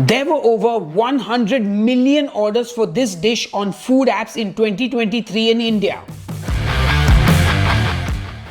There were over 100 million orders for this dish on food apps in 2023 in India.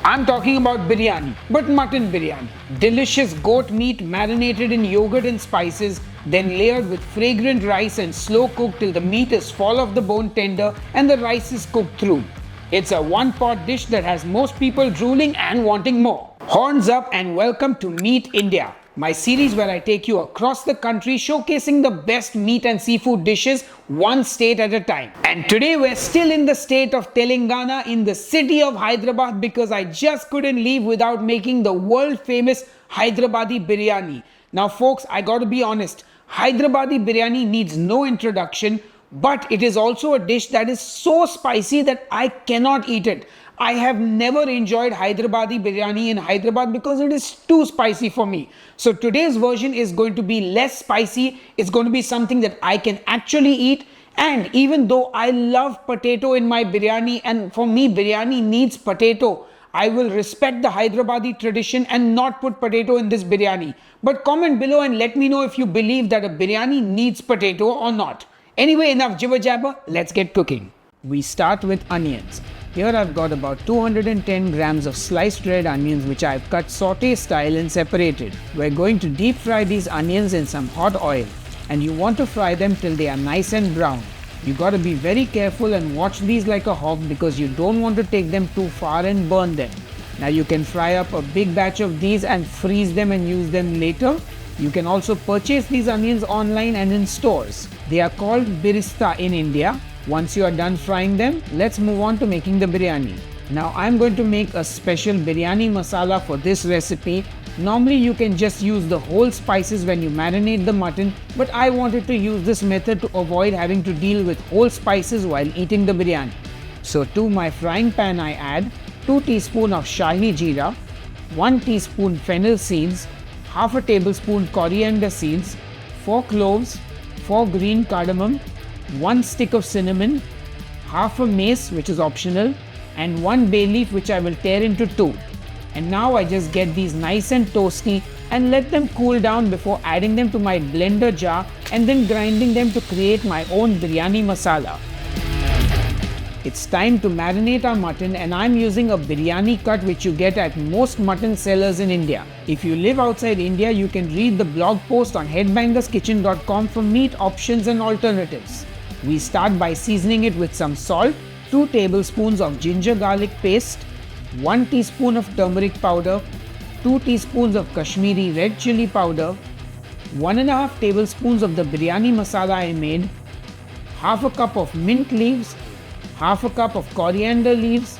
I'm talking about biryani, but mutton biryani. Delicious goat meat marinated in yogurt and spices, then layered with fragrant rice and slow cooked till the meat is fall off the bone tender and the rice is cooked through. It's a one-pot dish that has most people drooling and wanting more. Horns up and welcome to Meet India, my series where I take you across the country showcasing the best meat and seafood dishes one state at a time. And today we're still in the state of Telangana in the city of Hyderabad because I just couldn't leave without making the world famous Hyderabadi Biryani. Now folks, I gotta be honest, Hyderabadi Biryani needs no introduction, but it is also a dish that is so spicy that I cannot eat it. I have never enjoyed Hyderabadi Biryani in Hyderabad because it is too spicy for me. So today's version is going to be less spicy. It's going to be something that I can actually eat. And even though I love potato in my biryani, and for me biryani needs potato, I will respect the Hyderabadi tradition and not put potato in this biryani. But comment below and let me know if you believe that a biryani needs potato or not. Anyway, enough jibber jabber, let's get cooking. We start with onions. Here I've got about 210 grams of sliced red onions which I've cut saute style and separated. We're going to deep fry these onions in some hot oil, and you want to fry them till they are nice and brown. You gotta be very careful and watch these like a hawk because you don't want to take them too far and burn them. Now you can fry up a big batch of these and freeze them and use them later. You can also purchase these onions online and in stores. They are called birista in India. Once you are done frying them, let's move on to making the biryani. Now I'm going to make a special biryani masala for this recipe. Normally you can just use the whole spices when you marinate the mutton, but I wanted to use this method to avoid having to deal with whole spices while eating the biryani. So to my frying pan I add 2 teaspoons of Shahi Jeera, 1 teaspoon Fennel Seeds, half a tablespoon Coriander Seeds, 4 cloves, 4 green cardamom, 1 stick of cinnamon, half a mace which is optional, and 1 bay leaf which I will tear into 2. And now I just get these nice and toasty and let them cool down before adding them to my blender jar and then grinding them to create my own biryani masala. It's time to marinate our mutton, and I'm using a biryani cut which you get at most mutton sellers in India. If you live outside India, you can read the blog post on headbangerskitchen.com for meat options and alternatives. We start by seasoning it with some salt, 2 tablespoons of ginger garlic paste, 1 teaspoon of turmeric powder, 2 teaspoons of Kashmiri red chilli powder, 1.5 tablespoons of the biryani masala I made, half a cup of mint leaves, half a cup of coriander leaves,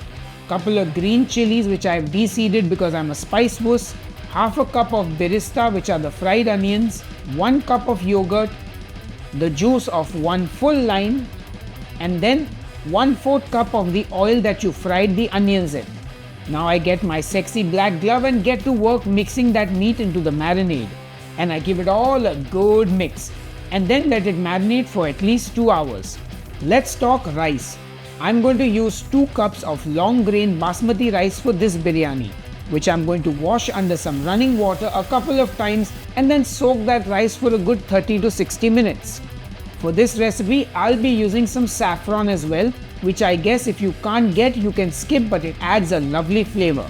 couple of green chillies which I have de-seeded because I'm a spice wuss, half a cup of birista which are the fried onions, 1 cup of yogurt, the juice of 1 full lime, and then 1/4 cup of the oil that you fried the onions in. Now I get my sexy black glove and get to work mixing that meat into the marinade, and I give it all a good mix and then let it marinate for at least 2 hours. Let's talk rice. I'm going to use 2 cups of long grain basmati rice for this biryani, which I'm going to wash under some running water a couple of times and then soak that rice for a good 30 to 60 minutes. For this recipe, I'll be using some saffron as well, which I guess if you can't get, you can skip, but it adds a lovely flavor.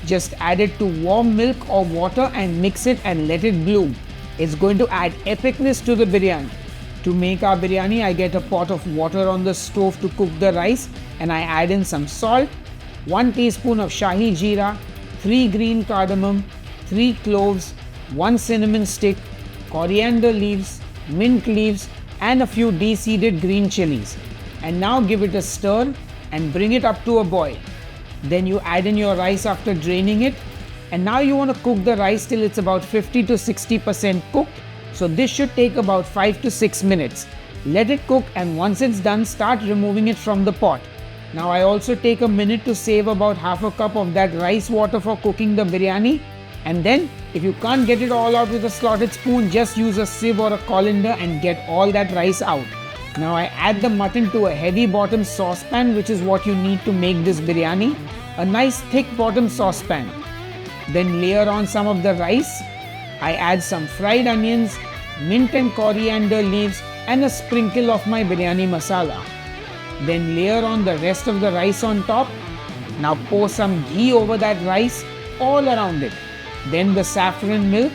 Just add it to warm milk or water and mix it and let it bloom. It's going to add epicness to the biryani. To make our biryani, I get a pot of water on the stove to cook the rice, and I add in some salt, 1 teaspoon of Shahi Jeera, 3 green cardamom, 3 cloves, 1 cinnamon stick, coriander leaves, mint leaves, and a few de-seeded green chillies. And now give it a stir and bring it up to a boil. Then you add in your rice after draining it, and now you want to cook the rice till it's about 50 to 60% cooked. So this should take about 5 to 6 minutes. Let it cook, and once it's done, start removing it from the pot. Now I also take a minute to save about half a cup of that rice water for cooking the biryani. And then if you can't get it all out with a slotted spoon, just use a sieve or a colander and get all that rice out. Now I add the mutton to a heavy bottom saucepan, which is what you need to make this biryani. A nice thick bottom saucepan. Then layer on some of the rice. I add some fried onions, mint and coriander leaves, and a sprinkle of my biryani masala. Then layer on the rest of the rice on top. Now pour some ghee over that rice all around it. Then the saffron milk,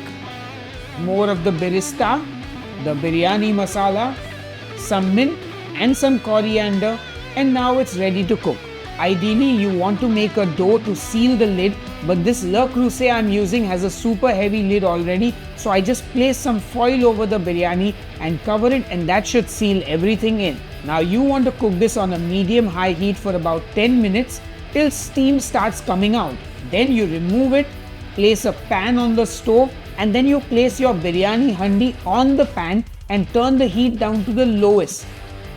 more of the birista, the biryani masala, some mint and some coriander, and now it's ready to cook. Ideally, you want to make a dough to seal the lid, but this Le Creuset I'm using has a super heavy lid already, so I just place some foil over the biryani and cover it, and that should seal everything in. Now you want to cook this on a medium-high heat for about 10 minutes till steam starts coming out. Then you remove it, place a pan on the stove, and then you place your biryani handi on the pan and turn the heat down to the lowest.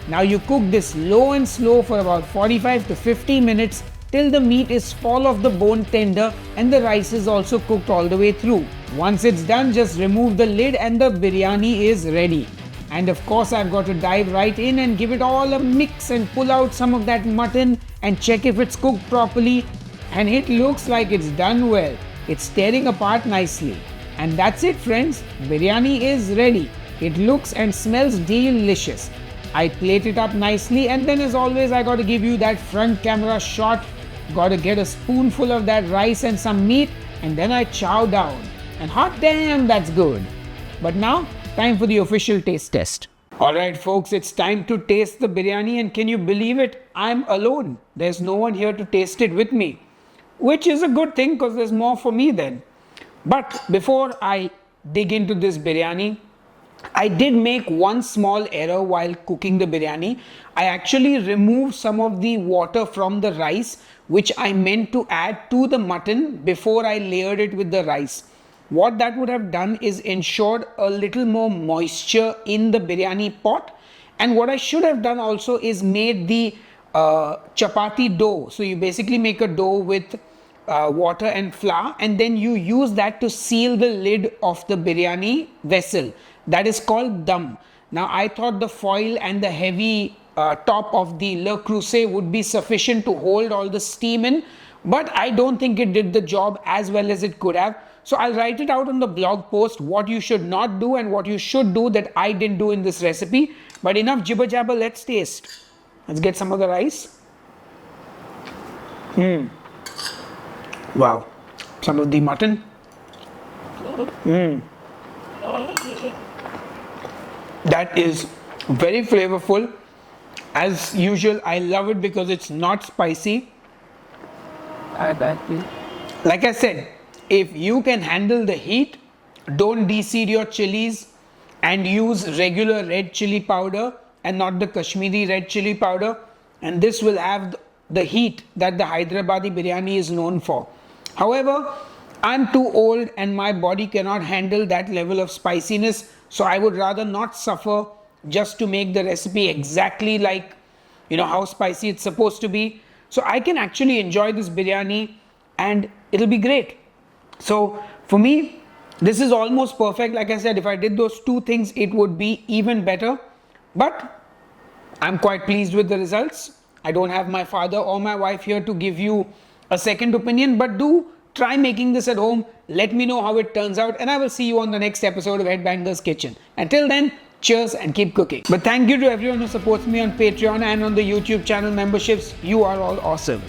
Now you cook this low and slow for about 45 to 50 minutes till the meat is fall off the bone tender and the rice is also cooked all the way through. Once it's done, just remove the lid and the biryani is ready. And of course, I've got to dive right in and give it all a mix and pull out some of that mutton and check if it's cooked properly. And it looks like it's done well. It's tearing apart nicely. And that's it, friends. Biryani is ready. It looks and smells delicious. I plate it up nicely, and then as always I got to give you that front camera shot. Got to get a spoonful of that rice and some meat, and then I chow down. And hot damn, that's good. But now, time for the official taste test. Alright folks, it's time to taste the biryani, and can you believe it? I'm alone. There's no one here to taste it with me. Which is a good thing because there's more for me then. But before I dig into this biryani, I did make one small error while cooking the biryani. I actually removed some of the water from the rice, which I meant to add to the mutton before I layered it with the rice. What that would have done is ensured a little more moisture in the biryani pot. And what I should have done also is made the chapati dough. So you basically make a dough with water and flour, and then you use that to seal the lid of the biryani vessel. That is called dum. Now I thought the foil and the heavy top of the Le Creuset would be sufficient to hold all the steam in, but I don't think it did the job as well as it could have. So I'll write it out on the blog post what you should not do and what you should do that I didn't do in this recipe. But enough jibber jabber, let's taste. Let's get some of the rice. Wow. Some of the mutton. That is very flavorful. As usual, I love it because it's not spicy. Like I said, if you can handle the heat, don't de-seed your chilies and use regular red chili powder and not the Kashmiri red chili powder, and this will have the heat that the Hyderabadi biryani is known for. However, I'm too old and my body cannot handle that level of spiciness, so I would rather not suffer just to make the recipe exactly like, how spicy it's supposed to be. So I can actually enjoy this biryani and it'll be great. So for me, this is almost perfect. Like I said, if I did those two things, it would be even better. But I'm quite pleased with the results. I don't have my father or my wife here to give you a second opinion, but do try making this at home. Let me know how it turns out, and I will see you on the next episode of Headbanger's Kitchen. Until then, cheers and keep cooking. But thank you to everyone who supports me on Patreon and on the YouTube channel memberships. You are all awesome.